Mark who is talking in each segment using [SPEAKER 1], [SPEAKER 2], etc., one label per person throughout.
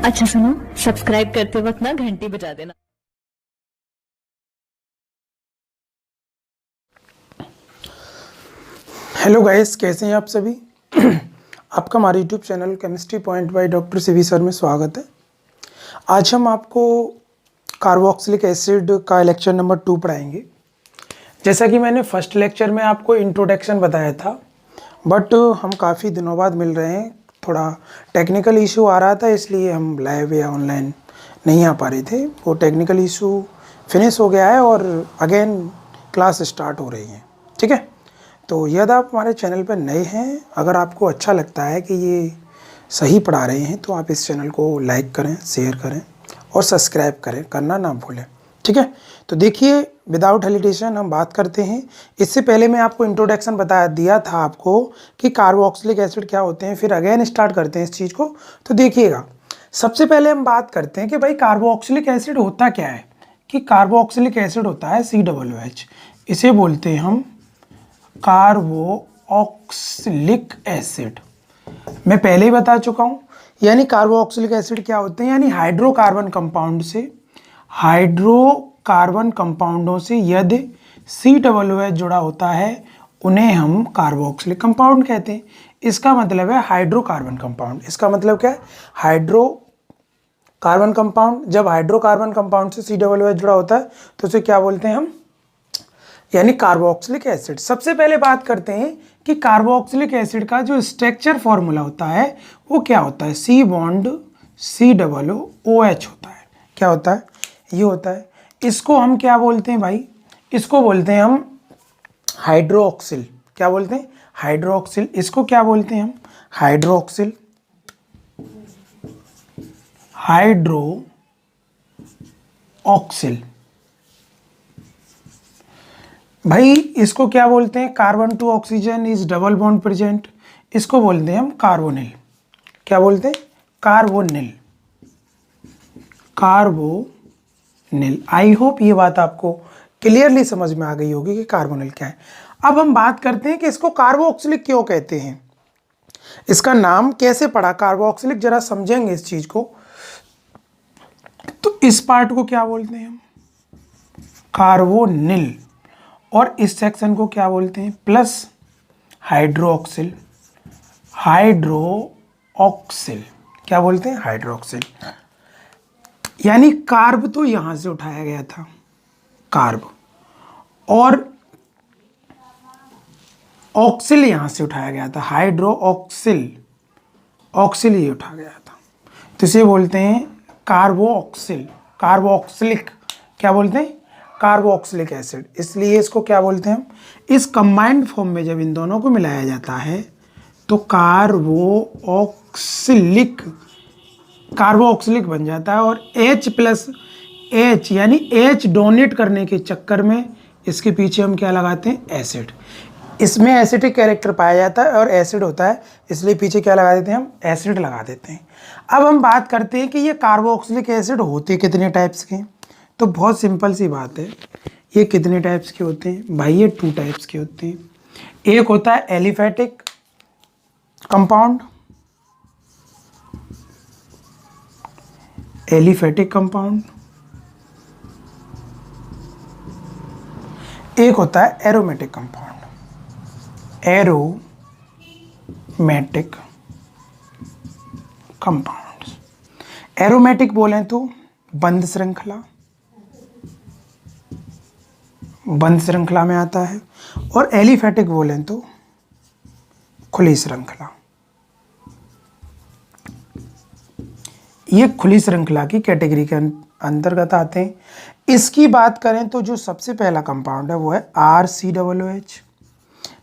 [SPEAKER 1] अच्छा सुनो, सब्सक्राइब करते वक्त ना घंटी बजा देना।
[SPEAKER 2] हेलो गाइस, कैसे हैं आप सभी। आपका हमारे YouTube channel chemistry point by doctor CV sir में स्वागत है। आज हम आपको कार्बोक्सिलिक एसिड का लेक्चर नंबर 2 पढ़ाएंगे। जैसा कि मैंने फर्स्ट लेक्चर में आपको इंट्रोडक्शन बताया था, बट हम काफ़ी दिनों बाद मिल रहे हैं। थोड़ा टेक्निकल इशू आ रहा था, इसलिए हम लाइव या ऑनलाइन नहीं आ पा रहे थे। वो टेक्निकल इशू फिनिश हो गया है और अगेन क्लास स्टार्ट हो रही है। ठीक है, तो यदि आप हमारे चैनल पर नए हैं, अगर आपको अच्छा लगता है कि ये सही पढ़ा रहे हैं, तो आप इस चैनल को लाइक करें, शेयर करें और सब्सक्राइब करना ना भूलें। ठीक है, तो देखिए विदाउट हेजिटेशन हम बात करते हैं। इससे पहले मैं आपको इंट्रोडक्शन बता दिया था आपको कि कार्बोक्सिलिक एसिड क्या होते हैं, फिर अगेन स्टार्ट करते हैं इस चीज़ को। तो देखिएगा, सबसे पहले हम बात करते हैं कि भाई कार्बोक्सिलिक एसिड होता क्या है। कि कार्बोक्सिलिक एसिड होता है COOH, इसे बोलते हैं हम कार्बोक्सिलिक एसिड। मैं पहले ही बता चुका हूं। यानी कार्बोक्सिलिक एसिड क्या होते हैं, यानी हाइड्रोकार्बन कंपाउंडों से यदि COOH जुड़ा होता है, उन्हें हम कार्बोक्सिलिक कंपाउंड कहते हैं। इसका मतलब है हाइड्रोकार्बन कंपाउंड। इसका मतलब क्या है, हाइड्रोकार्बन कंपाउंड। जब हाइड्रोकार्बन कंपाउंड से COOH जुड़ा होता है तो उसे क्या बोलते हैं हम, यानी कार्बोक्सिलिक एसिड। सबसे पहले बात करते हैं कि कार्बोक्सिलिक एसिड का जो स्ट्रक्चर फॉर्मूला होता है वो क्या होता है। C बॉन्ड COOH होता है। क्या होता है, ये होता है। इसको हम क्या बोलते हैं भाई, इसको बोलते हैं हम हाइड्रोक्सिल। क्या बोलते हैं, हाइड्रोक्सिल। इसको क्या बोलते हैं हम, हाइड्रोक्सिल, हाइड्रोक्सिल। भाई इसको क्या बोलते हैं, carbon to oxygen is double bond present. इसको बोलते हैं हम कार्बोनिल। क्या बोलते हैं, कार्बोनिल, कार्बोनिल। आई होप ये बात आपको क्लियरली समझ में आ गई होगी कि कार्बोनिल क्या है। अब हम बात करते हैं कि इसको कार्बोक्सिलिक क्यों कहते हैं, इसका नाम कैसे पड़ा कार्बोक्सिलिक, जरा समझेंगे इस चीज को। तो इस पार्ट को क्या बोलते हैं हम, कार्बोनिल, और इस सेक्शन को क्या बोलते हैं, प्लस हाइड्रोक्सिल। हाइड्रोक्सिल क्या बोलते हैं, हाइड्रोक्सिल। यानी कार्ब तो यहां से उठाया गया था, कार्ब, और ऑक्सिल यहां से उठाया गया था, हाइड्रोक्सिल। ऑक्सिल ये उठा गया था, तो इसे बोलते हैं कार्बोक्सिल, कार्बोक्सिलिक। क्या बोलते हैं, कार्बोक्सिलिक एसिड। इसलिए इसको क्या बोलते हैं हम, इस कंबाइंड फॉर्म में जब इन दोनों को मिलाया जाता है तो कार्बोक्सिलिक, कार्बोक्सिलिक बन जाता है। और H+H यानी H डोनेट करने के चक्कर में इसके पीछे हम क्या लगाते हैं, एसिड। इसमें एसिडिक कैरेक्टर पाया जाता है और एसिड होता है, इसलिए पीछे क्या लगा देते हैं हम, एसिड लगा देते हैं। अब हम बात करते हैं कि ये कार्बोक्सिलिक एसिड होते कितने टाइप्स के। तो बहुत सिंपल सी बात है, ये कितने टाइप्स के होते हैं भाई, ये 2 टाइप्स के होते हैं। एक होता है एलिफेटिक कंपाउंड, एलिफेटिक कंपाउंड। एक होता है aromatic compound, aromatic compound. Aromatic बोलें तो बंद श्रृंखला, बंद श्रृंखला में आता है। और एलिफेटिक बोलें तो खुली श्रृंखला, ये खुली श्रृंखला की कैटेगरी के अंतर्गत आते हैं। इसकी बात करें तो जो सबसे पहला कंपाउंड है वो है RCOOH,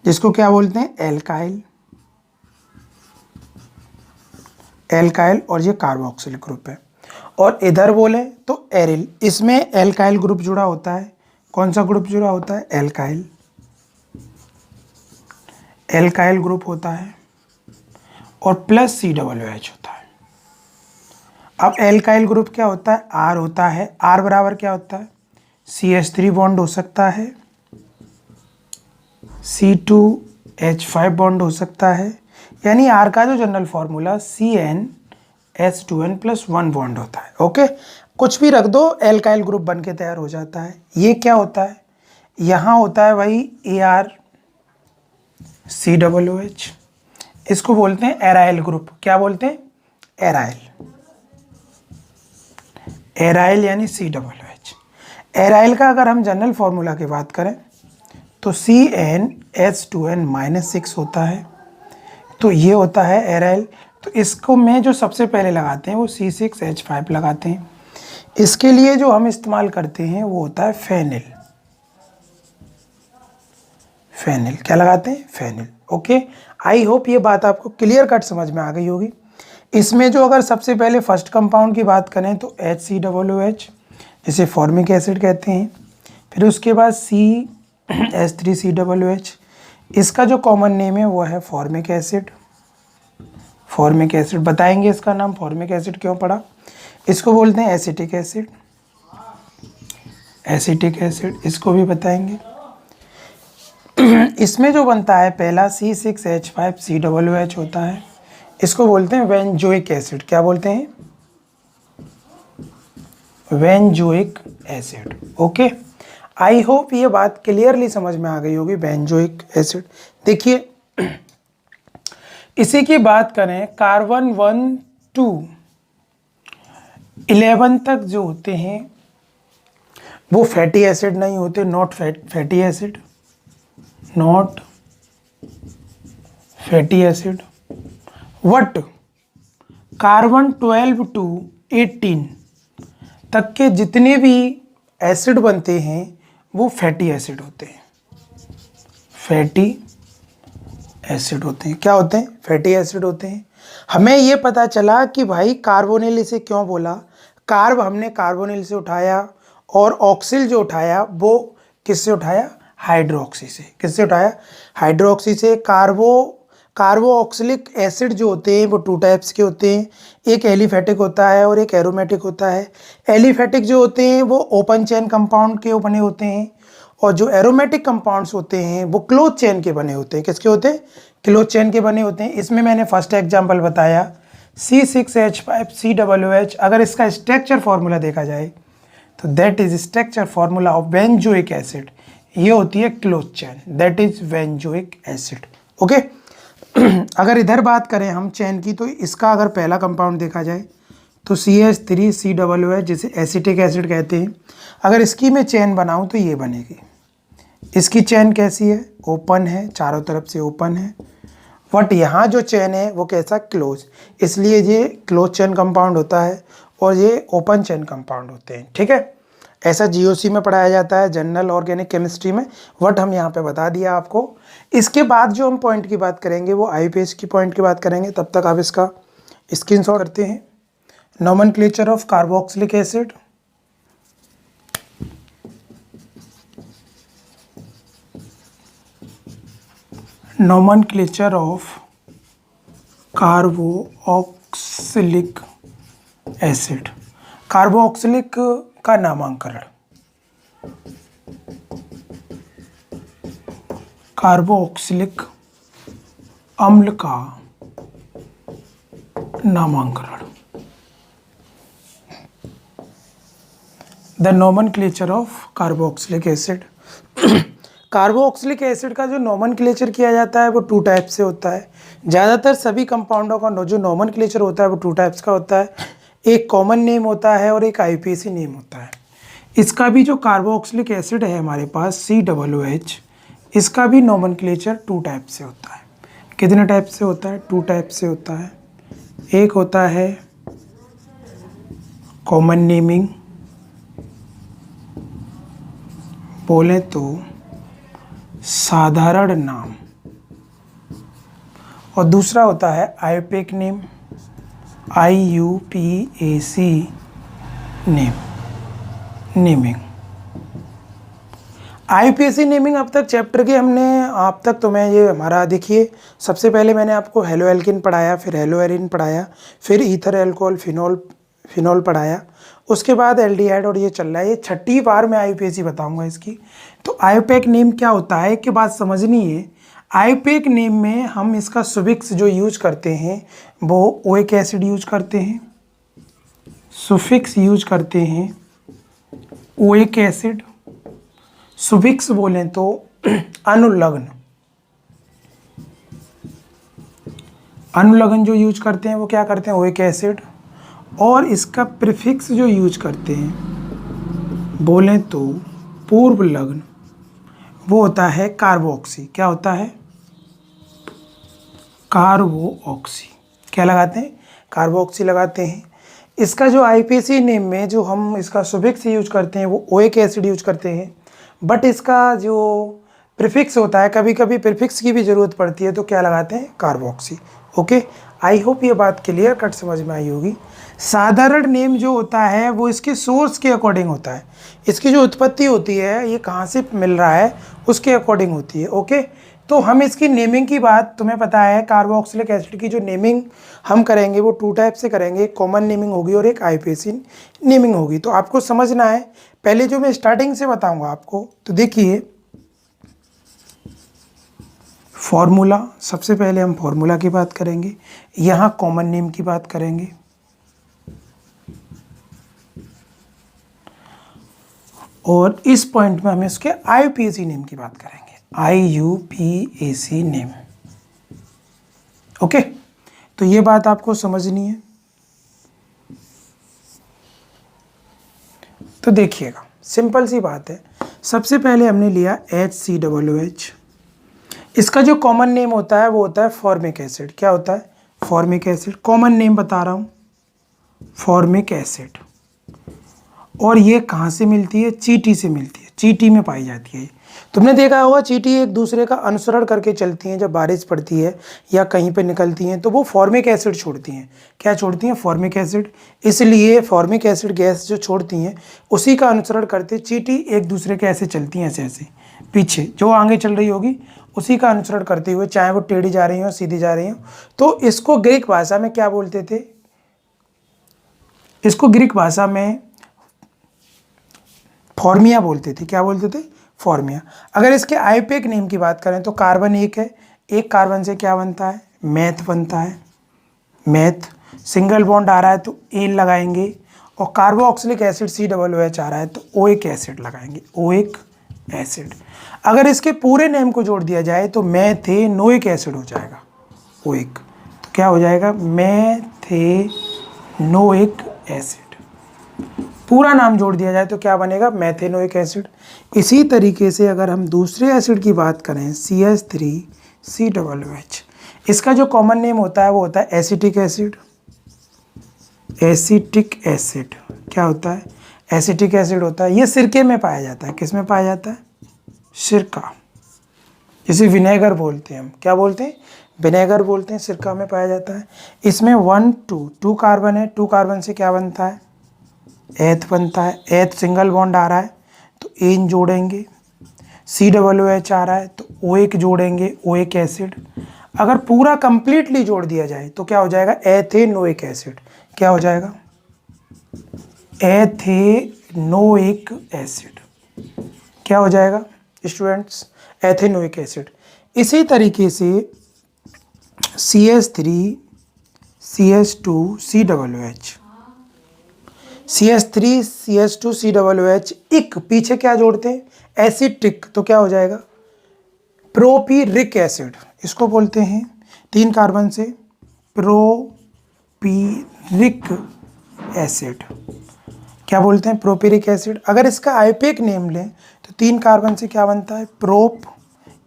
[SPEAKER 2] जिसको क्या बोलते हैं, एल्काइल, एल्काइल। और ये कार्बोक्सिलिक ग्रुप है। और इधर बोले तो एरिल, इसमें एल्काइल ग्रुप जुड़ा होता है। कौन सा ग्रुप जुड़ा होता है, एल्काइल, एल्काइल ग्रुप होता है, और प्लस COOH होता है। अब एल्काइल ग्रुप क्या होता है, R होता है। R बराबर क्या होता है, CH3 बॉन्ड हो सकता है, C2H5 बॉन्ड हो सकता है। यानी R का जो general formula CN H2N plus 1 bond होता है। ओके, कुछ भी रख दो, एल्काइल ग्रुप बन के तैयार हो जाता है। ये क्या होता है, यहाँ होता है भाई ArCOOH, इसको बोलते हैं एराइल ग्रुप। क्या बोलते हैं, एराइल, एराइल यानी COOH। एराइल का अगर हम जनरल फॉर्मूला की बात करें तो CnH2n-6 होता है, तो ये होता है एराइल। तो इसको में जो सबसे पहले लगाते हैं वो C6H5 लगाते हैं। इसके लिए जो हम इस्तेमाल करते हैं वो होता है फेनिल। फेनिल क्या लगाते हैं, फेनिल। ओके, आई होप ये बात आपको क्लियर कट समझ में आ गई होगी। इसमें जो अगर सबसे पहले फर्स्ट कंपाउंड की बात करें तो HCOOH, जिसे फॉर्मिक एसिड कहते हैं। फिर उसके बाद CH3COOH, इसका जो कॉमन नेम है वो है फॉर्मिक एसिड। फॉर्मिक एसिड बताएंगे इसका नाम फॉर्मिक एसिड क्यों पड़ा। इसको बोलते हैं एसिटिक एसिड, एसिटिक एसिड, इसको भी बताएंगे। इसमें जो बनता है पहला C6H5COOH होता है, इसको बोलते हैं बेंजोइक एसिड। क्या बोलते हैं, benzoic acid. Okay, I hope ये बात क्लियरली समझ में आ गई होगी, बेंजोइक एसिड। देखिए इसी की बात करें, कार्बन 1 to 11 तक जो होते हैं वो फैटी एसिड नहीं होते, not fatty acid, not fatty acid. What carbon 12 to 18 तक के जितने भी एसिड बनते हैं वो फैटी एसिड होते हैं, फैटी एसिड होते हैं। क्या होते हैं, फैटी एसिड होते हैं। हमें ये पता चला कि भाई कार्बोनिल इसे क्यों बोला, कार्ब हमने कार्बोनिल से उठाया और ऑक्सिल जो उठाया वो किससे उठाया, हाइड्रोक्सी से। किससे उठाया, हाइड्रोक्सी से। कार्बोक्सिलिक एसिड जो होते हैं वो 2 टाइप्स के होते हैं, एक एलिफेटिक होता है और एक एरोमेटिक होता है। एलिफेटिक जो होते हैं वो ओपन चेन कंपाउंड के बने होते हैं, और जो एरोमेटिक कंपाउंड्स होते हैं वो क्लोज चेन के बने होते हैं। किसके होते हैं, क्लोज चेन के बने होते हैं। इसमें मैंने फर्स्ट एग्जांपल बताया C6H5COOH। अगर इसका स्ट्रक्चर फॉर्मूला देखा जाए तो that is structure formula of benzoic acid. ये होती है close chain, that is benzoic acid. Okay, अगर इधर बात करें हम चेन की, तो इसका अगर पहला कंपाउंड देखा जाए तो CH3COOH, जिसे एसिटिक एसिड कहते हैं। अगर इसकी मैं चेन बनाऊं तो ये बनेगी। इसकी चेन कैसी है, ओपन है, चारों तरफ से ओपन है। बट यहाँ जो चेन है वो कैसा, क्लोज, इसलिए ये क्लोज चेन कंपाउंड होता है और ये ओपन चेन कंपाउंड होते हैं। ठीक है, ऐसा GOC में पढ़ाया जाता है, जनरल ऑर्गेनिक केमिस्ट्री में। वट हम यहाँ पे बता दिया आपको। इसके बाद जो हम पॉइंट की बात करेंगे वो IUPAC की पॉइंट की बात करेंगे। तब तक आप इसका स्क्रीनशॉट करते हैं। Nomenclature of carboxylic acid, nomenclature of carboxylic acid, carboxylic का नामांकरण, कार्बोक्सिलिक अम्ल का नामांकरण। The nomenclature of carboxylic acid. Carboxylic acid का जो नोमेनक्लेचर किया जाता है वो 2 टाइप से होता है। ज़्यादातर सभी कंपाउंडों का जो नोमेनक्लेचर होता है वो 2 टाइप्स का होता है। एक कॉमन नेम होता है और एक IUPAC नेम होता है। इसका भी जो कार्बोक्सिलिक एसिड है हमारे पास COOH, इसका भी नोमेनक्लेचर 2 टाइप से होता है। कितने टाइप से होता है, 2 टाइप से होता है। एक होता है कॉमन नेमिंग, बोले तो साधारण नाम, और दूसरा होता है IUPAC name, IUPAC name, naming. IUPAC naming अब तक चैप्टर के हमने आप तक तो मैं ये हमारा देखिए, सबसे पहले मैंने आपको हेलो एल्किन पढ़ाया, फिर हेलो एरिन पढ़ाया, फिर ईथर एल्कोहल फिनोल पढ़ाया, उसके बाद एल्डिहाइड, और ये चल रहा है, ये 6ठी बार मैं IUPAC बताऊंगा इसकी। तो IUPAC नेम क्या होता है कि बात समझनी है। आईयूपीएक नेम में हम इसका सुफिक्स जो यूज करते हैं वो ओइक एसिड यूज करते हैं, सुफिक्स यूज करते हैं ओइक एसिड, सुफिक्स बोलें तो अनुलग्न, अनुलग्न जो यूज करते हैं वो क्या करते हैं ओइक एसिड, और इसका प्रीफिक्स जो यूज करते हैं बोलें तो पूर्व लग्न, वो होता है कार्बोक्सी। क्या होता है? कार्बोऑक्सी। क्या लगाते हैं? कार्बोऑक्सी लगाते हैं। इसका जो आईपीसी नेम में जो हम इसका सुफिक्स यूज करते हैं वो ओइक एसिड यूज करते हैं, बट इसका जो प्रीफिक्स होता है कभी कभी प्रीफिक्स की भी ज़रूरत पड़ती है तो क्या लगाते हैं? कार्बोक्सी। ओके, आई होप ये बात क्लियर कट समझ में आई होगी। साधारण नेम जो होता है वो इसके सोर्स के अकॉर्डिंग होता है, इसकी जो उत्पत्ति होती है ये कहाँ से मिल रहा है उसके अकॉर्डिंग होती है। ओके, तो हम इसकी नेमिंग की बात, तुम्हें पता है कार्बोक्सिलिक एसिड की जो नेमिंग हम करेंगे वो 2 टाइप से करेंगे, एक कॉमन नेमिंग होगी और एक आईपीसी नेमिंग होगी। तो आपको समझना है, पहले जो मैं स्टार्टिंग से बताऊंगा आपको, तो देखिए फॉर्मूला, सबसे पहले हम फॉर्मूला की बात करेंगे, यहाँ कॉमन नेम की बात करेंगे, और इस पॉइंट में हम इसके आईयूपीएसी नेम की बात करेंगे, आईयूपीएसी नेम। ओके, तो ये बात आपको समझनी है। तो देखिएगा, सिंपल सी बात है। सबसे पहले हमने लिया HCOOH, इसका जो कॉमन नेम होता है वो होता है फॉर्मिक एसिड। क्या होता है? Formic acid. कॉमन नेम बता रहा हूँ, फॉर्मिक एसिड। और ये कहाँ से मिलती है? चींटी से मिलती है, चींटी में पाई जाती है। तुमने देखा होगा चींटी एक दूसरे का अनुसरण करके चलती हैं, जब बारिश पड़ती है या कहीं पे निकलती हैं तो वो फॉर्मिक एसिड छोड़ती हैं। क्या छोड़ती हैं? Formic acid. इसलिए फॉर्मिक एसिड गैस जो छोड़ती हैं उसी का अनुसरण करते चींटी एक दूसरे के ऐसे चलती हैं, ऐसे ऐसे पीछे जो आगे चल रही होगी उसी का अनुसरण करते हुए, चाहे वो टेढ़ी जा रही हो सीधी जा रही हो। तो इसको ग्रीक भाषा में क्या बोलते थे? इसको ग्रीक भाषा में फॉर्मिया बोलते थे। क्या बोलते थे? फॉर्मिया। अगर इसके आईयूपीएक नेम की बात करें तो कार्बन एक है, एक कार्बन से क्या बनता है? मैथ बनता है। मैथ, सिंगल बॉन्ड आ रहा है तो एन लगाएंगे, और कार्बोक्सिलिक एसिड COOH आ रहा है तो ओइक एसिड लगाएंगे, ओइक एसिड। अगर इसके पूरे नेम को जोड़ दिया जाए तो मैथेनोइक एसिड हो जाएगा, ओइक। तो क्या हो जाएगा? Methanoic acid. पूरा नाम जोड़ दिया जाए तो क्या बनेगा? Methanoic acid. इसी तरीके से अगर हम दूसरे एसिड की बात करें CH3COOH, इसका जो कॉमन नेम होता है वो होता है एसिटिक एसिड। एसिटिक एसिड क्या होता है? एसिटिक एसिड होता है, ये सिरके में पाया जाता है। किस में पाया जाता है? सिरका, जिसे विनेगर बोलते हैं हम। क्या बोलते हैं? विनेगर बोलते हैं, सिरका में पाया जाता है। इसमें 2 कार्बन है, 2 कार्बन से क्या बनता है? एथ बनता है। एथ सिंगल बॉन्ड आ रहा है तो एन जोड़ेंगे, COOH आ रहा है तो ओइक जोड़ेंगे, ओइक एसिड। अगर पूरा कंप्लीटली जोड़ दिया जाए तो क्या हो जाएगा? Ethanoic acid. क्या हो जाएगा? Ethanoic acid. क्या हो जाएगा स्टूडेंट्स? Ethanoic acid. इसी तरीके से CH3CH2COOH, CH3CH2COOH इक पीछे क्या जोड़ते हैं? एसिटिक। तो क्या हो जाएगा? प्रोपीरिक एसिड। इसको बोलते हैं 3 कार्बन से प्रोपीरिक एसिड। क्या बोलते हैं? प्रोपीरिक एसिड। अगर इसका आईयूपीएक नेम लें तो 3 कार्बन से क्या बनता है? प्रोप।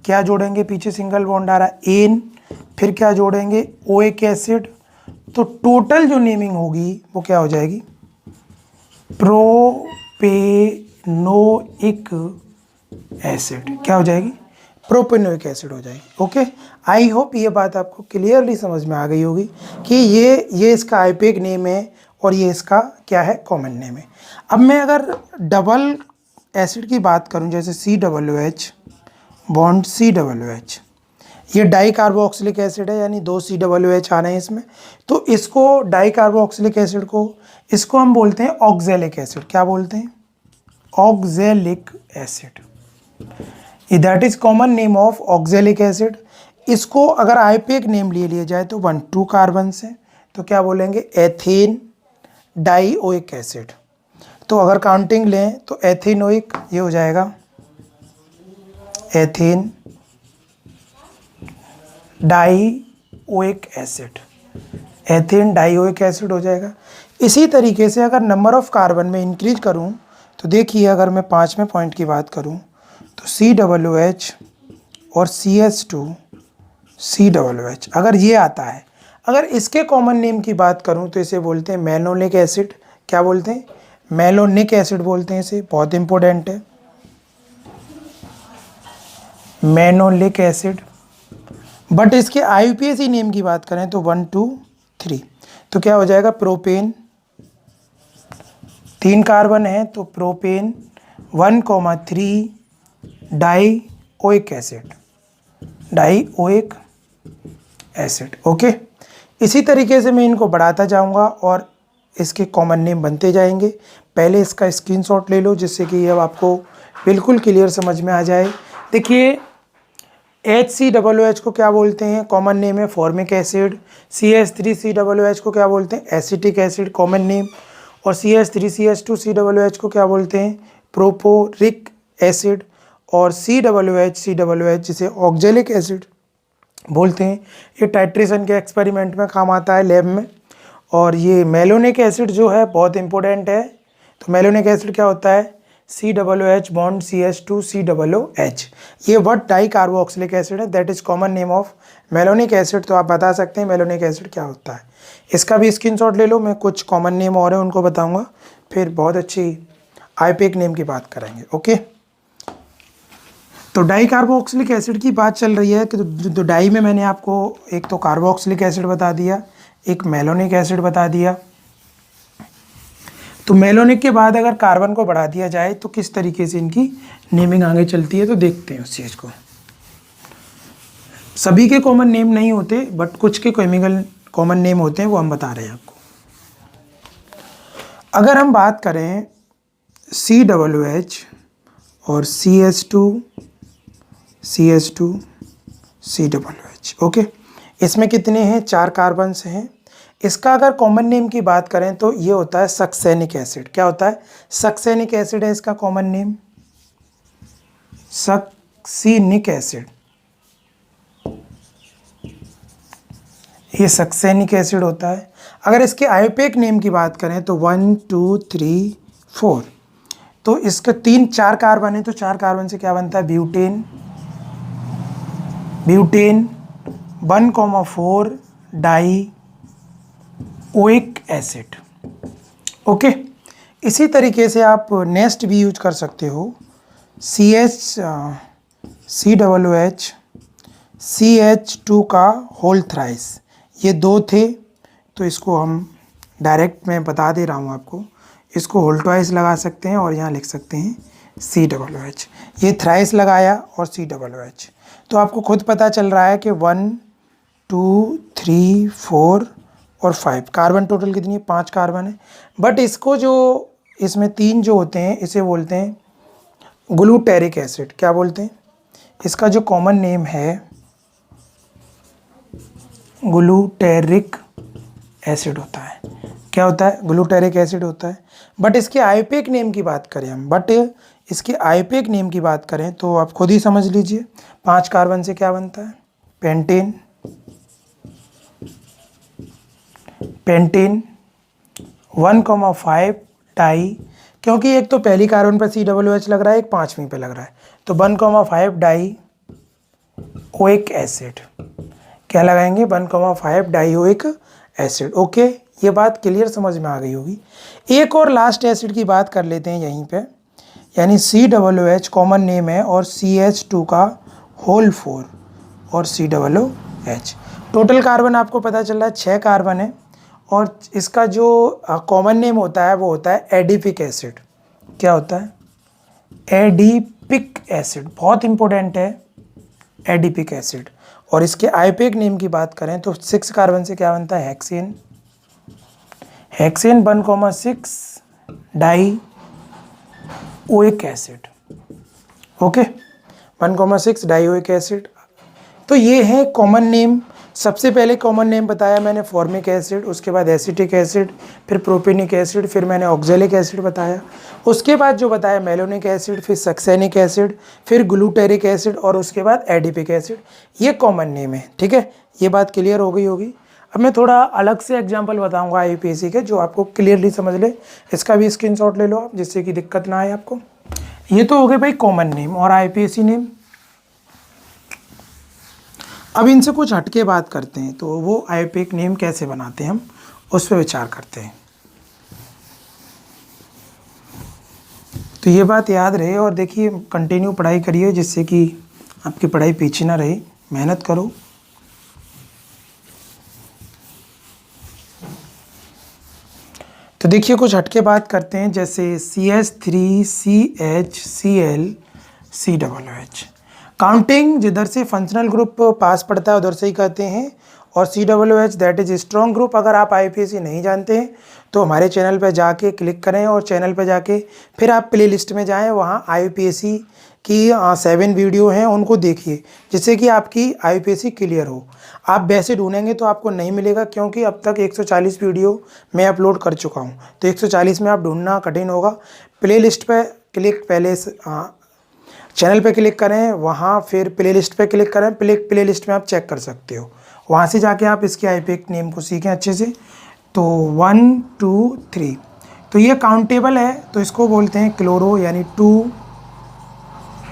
[SPEAKER 2] क्या जोड़ेंगे? पीछे सिंगल बॉन्ड आ रहा है एन, फिर क्या जोड़ेंगे? Oic acid. तो टोटल जो नेमिंग होगी वो क्या हो जाएगी? Propanoic acid. क्या हो जाएगी? प्रोपेनोइक एसिड हो जाएगी। ओके, आई होप ये बात आपको क्लियरली समझ में आ गई होगी कि ये इसका आईयूपीएक नेम है और ये इसका क्या है? कॉमन नेम है। अब मैं अगर डबल एसिड की बात करूं, जैसे COOH बॉन्ड COOH, ये डाई कार्बोक्सिलिक एसिड है, यानी 2 COOH आ रहे हैं इसमें। तो इसको डाई कार्बोक्सिलिक एसिड को, इसको हम बोलते हैं ऑक्जेलिक एसिड। क्या बोलते हैं? Oxalic acid. That is common name of oxalic acid. इसको अगर आईयूपीएक नेम ले लिया जाए तो 1 2 कार्बन से, तो क्या बोलेंगे, एथेन डाइओइक एसिड। तो अगर काउंटिंग लें तो एथेनोइक ये हो जाएगा, ethane dioic acid, ethane dioic acid हो जाएगा। इसी तरीके से अगर नंबर ऑफ कार्बन में इंक्रीज करूं तो देखिए, अगर मैं 5वें पॉइंट की बात करूं तो COOH और CH2 COOH अगर ये आता है, अगर इसके कॉमन नेम की बात करूं तो इसे बोलते हैं मैलोनिक एसिड। क्या बोलते हैं, मैलोनिक एसिड बोलते हैं इसे, बहुत इंपॉर्टेंट है, मैनोलिक एसिड। बट इसके आईयूपीएसी नेम की बात करें तो 1 2 3, तो क्या हो जाएगा, प्रोपेन, 3 कार्बन है तो propane 1,3 dioic acid, dioic acid. Okay, इसी तरीके से मैं इनको बढ़ाता जाऊंगा और इसके कॉमन नेम बनते जाएंगे। पहले इसका स्क्रीनशॉट ले लो जिससे कि अब आपको बिल्कुल क्लियर समझ में आ जाए। देखिए, HCOOH को क्या बोलते हैं, कॉमन नेम है फॉर्मिक एसिड। CH3COOH को क्या बोलते हैं, एसिटिक एसिड, कॉमन नेम। और CH3CH2COOH को क्या बोलते हैं, प्रोपोरिक एसिड। और COOH जिसे ऑक्जेलिक एसिड बोलते हैं, ये टाइट्रेशन के एक्सपेरिमेंट में काम आता है लैब में। और ये मेलोनिक एसिड जो है बहुत इंपॉर्टेंट है। तो मेलोनिक एसिड क्या होता है, COOH बॉन्ड CH2 COOH, ये वर्ड डाई कार्बोक्सिलिक एसिड है, that is common name of malonic acid. तो आप बता सकते हैं मेलोनिक एसिड क्या होता है। इसका भी स्क्रीनशॉट ले लो, मैं कुछ कॉमन नेम और है उनको बताऊंगा, फिर बहुत अच्छी आईयूपीएक नेम की बात करेंगे। ओके, तो डाई कार्बोक्सिलिक एसिड की बात चल रही है कि तो डाई में मैंने आपको एक तो कार्बोक्सिलिक एसिड बता दिया, एक मेलोनिक एसिड बता दिया। तो मेलोनिक के बाद अगर कार्बन को बढ़ा दिया जाए तो किस तरीके से इनकी नेमिंग आगे चलती है, तो देखते हैं उस चीज़ को। सभी के कॉमन नेम नहीं होते, बट कुछ के केमिकल कॉमन नेम होते हैं, वो हम बता रहे हैं आपको। अगर हम बात करें COOH और CH2 COOH, ओके, इसमें कितने हैं, 4 कार्बन से हैं। इसका अगर कॉमन नेम की बात करें तो ये होता है सक्सेनिक एसिड। क्या होता है, सक्सेनिक एसिड है इसका कॉमन नेम, सक्सेनिक एसिड, ये सक्सेनिक एसिड होता है। अगर इसके आईयूपीएक नेम की बात करें तो 1 2 3 4, तो इसके 4 कार्बन है, तो 4 कार्बन से क्या बनता है, butane, butane 1,4 dioic acid. Okay, इसी तरीके से आप नेक्स्ट भी यूज कर सकते हो, COOH CH2 का होल थ्राइस, ये 2 थे, तो इसको हम डायरेक्ट मैं बता दे रहा हूँ आपको, इसको होल ट्वाइस लगा सकते हैं और यहाँ लिख सकते हैं COOH। ये थ्राइस लगाया और COOH, तो आपको खुद पता चल रहा है कि 1 2 3 4 और 5 कार्बन, टोटल कितनी है, 5 कार्बन है। बट इसको जो इसमें 3 जो होते हैं इसे बोलते हैं ग्लूटेरिक एसिड। क्या बोलते हैं, इसका जो कॉमन नेम है ग्लूटेरिक एसिड होता है। क्या होता है, ग्लूटेरिक एसिड होता है। बट इसके आईयूपीएक नेम की बात करें हम, इसके आईयूपीएक नेम की बात करें तो आप खुद ही समझ लीजिए, 5 कार्बन से क्या बनता है, पेंटेन, पेंटेन 1,5 डाई, क्योंकि एक तो पहली कार्बन पर COOH लग रहा है, एक 5वीं पे लग रहा है, तो 1,5 डाइओइक एसिड। क्या लगाएंगे, 1,5 डाइओइक एसिड। ओके, ये बात क्लियर समझ में आ गई होगी। एक और लास्ट एसिड की बात कर लेते हैं यहीं पे, यानी COOH कॉमन नेम है और CH2 का होल 4 और COOH। टोटल कार्बन आपको पता चल रहा है 6 कार्बन है, और इसका जो कॉमन नेम होता है वो होता है एडिपिक एसिड। क्या होता है, एडिपिक एसिड, बहुत इंपॉर्टेंट है एडिपिक एसिड। और इसके आईयूपीएक नेम की बात करें तो 6 कार्बन से क्या बनता है, hexane, hexane 1,6 dioic acid. Okay, 1,6 dioic acid. तो ये है कॉमन नेम। सबसे पहले कॉमन नेम बताया मैंने फॉर्मिक एसिड, उसके बाद एसिटिक एसिड, फिर प्रोपेनिक एसिड, फिर मैंने ऑक्जेलिक एसिड बताया, उसके बाद जो बताया मेलोनिक एसिड, फिर सक्सेनिक एसिड, फिर ग्लूटेरिक एसिड और उसके बाद एडिपिक एसिड। ये कॉमन नेम है, ठीक है। ये बात क्लियर हो गई होगी। अब मैं थोड़ा अलग से एग्जाम्पल बताऊँगा IUPAC के, जो आपको क्लियरली समझ ले। इसका भी स्क्रीनशॉट ले लो आप, जिससे कि दिक्कत ना आए आपको। ये तो हो गए भाई कॉमन नेम और IUPAC नेम। अब इनसे कुछ हटके बात करते हैं, तो वो IUPAC नेम कैसे बनाते हैं हम उस पर विचार करते हैं। तो ये बात याद रहे और देखिए कंटिन्यू पढ़ाई करिए, जिससे कि आपकी पढ़ाई पीछे ना रहे, मेहनत करो। तो देखिए कुछ हटके बात करते हैं, जैसे CH3CHCl काउंटिंग जिधर से फंक्शनल ग्रुप पास पड़ता है उधर से ही कहते हैं। और COOH that is strong group. अगर आप IUPAC नहीं जानते हैं तो हमारे चैनल पर जाके क्लिक करें और चैनल पर जाके फिर आप प्ले लिस्ट में जाएँ, वहाँ IUPAC की 7 वीडियो हैं, उनको देखिए, जिससे कि आपकी IUPAC क्लियर हो। आप वैसे ढूंढेंगे तो आपको नहीं मिलेगा, क्योंकि अब तक 140 वीडियो मैं अपलोड कर चुका हूँ, तो 140 में आप ढूंढना कठिन होगा। प्ले लिस्ट पर क्लिक, पहले चैनल पे क्लिक करें, वहाँ फिर प्ले लिस्ट पर क्लिक करें, प्ले लिस्ट में आप चेक कर सकते हो। वहाँ से जाके आप इसके IUPAC नेम को सीखें अच्छे से। तो 1 2 3, तो ये काउंटेबल है, तो इसको बोलते हैं क्लोरो, यानी 2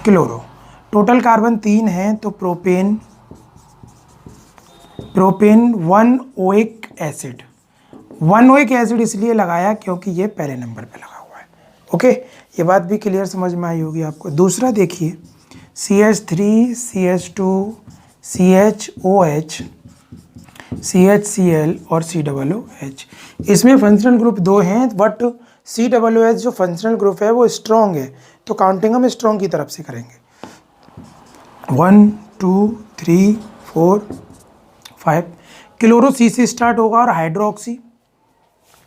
[SPEAKER 2] क्लोरो। टोटल कार्बन 3 है, तो propane 1 oic acid. 1 oic acid इसलिए लगाया क्योंकि ये पहले नंबर पे लगा हुआ है। ओके, ये बात भी क्लियर समझ में आई होगी आपको। दूसरा देखिए CH3 CH2 CHOH CHCl और COOH। इसमें फंक्शनल ग्रुप 2 हैं, बट COOH जो फंक्शनल ग्रुप है वो स्ट्रॉन्ग है, तो काउंटिंग हम स्ट्रॉन्ग की तरफ से करेंगे। 1 2 3 4 5। क्लोरो C से स्टार्ट होगा और हाइड्रोक्सी,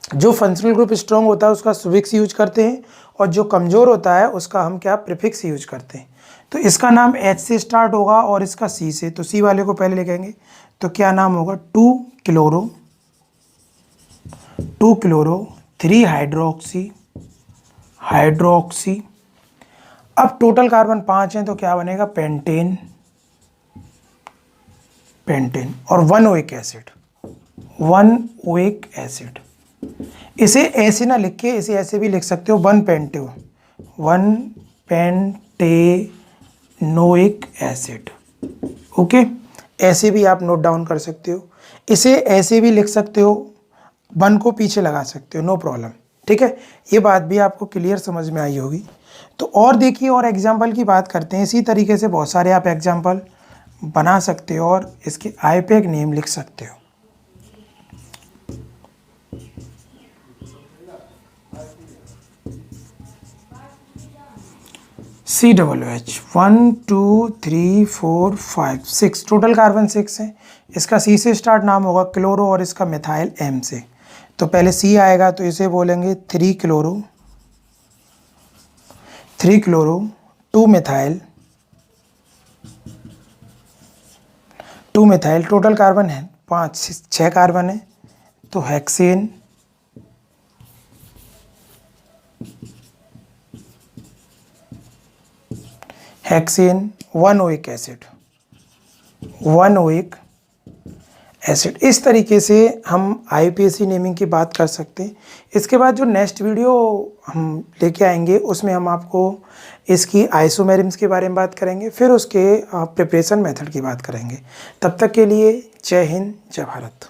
[SPEAKER 2] जो फंक्शनल ग्रुप स्ट्रॉन्ग होता है उसका सुफिक्स यूज करते हैं, और जो कमज़ोर होता है उसका हम क्या प्रीफिक्स यूज करते हैं। तो इसका नाम H से स्टार्ट होगा और इसका C से, तो C वाले को पहले लिखेंगे, तो क्या नाम होगा 2 क्लोरो 3 हाइड्रोक्सी। अब टोटल कार्बन 5 हैं, तो क्या बनेगा पेंटेन और 1 ओइक एसिड। इसे ऐसे ना लिख के इसे ऐसे भी लिख सकते हो, 1 पेंटेनोइक एसिड। ओके, ऐसे भी आप नोट डाउन कर सकते हो, इसे ऐसे भी लिख सकते हो, 1 को पीछे लगा सकते हो, नो प्रॉब्लम, ठीक है। ये बात भी आपको क्लियर समझ में आई होगी। तो और देखिए, और एग्जाम्पल की बात करते हैं। इसी तरीके से बहुत सारे आप एग्जाम्पल बना सकते हो और इसके IUPAC नेम लिख सकते हो। COOH 1 2 3 4 5 6, टोटल कार्बन 6 है। इसका C से स्टार्ट नाम होगा क्लोरो और इसका मिथाइल M से। तो पहले C आएगा, तो इसे बोलेंगे 3 क्लोरो 2 मिथाइल। टोटल कार्बन है 6 कार्बन है, तो हेक्सेन। Hexane 1 oic acid. इस तरीके से हम IUPAC नेमिंग की बात कर सकते हैं। इसके बाद जो नेक्स्ट वीडियो हम लेके आएंगे उसमें हम आपको इसकी आइसोमेरिम्स के बारे में बात करेंगे, फिर उसके प्रिपरेशन मेथड की बात करेंगे। तब तक के लिए जय हिंद, जय भारत।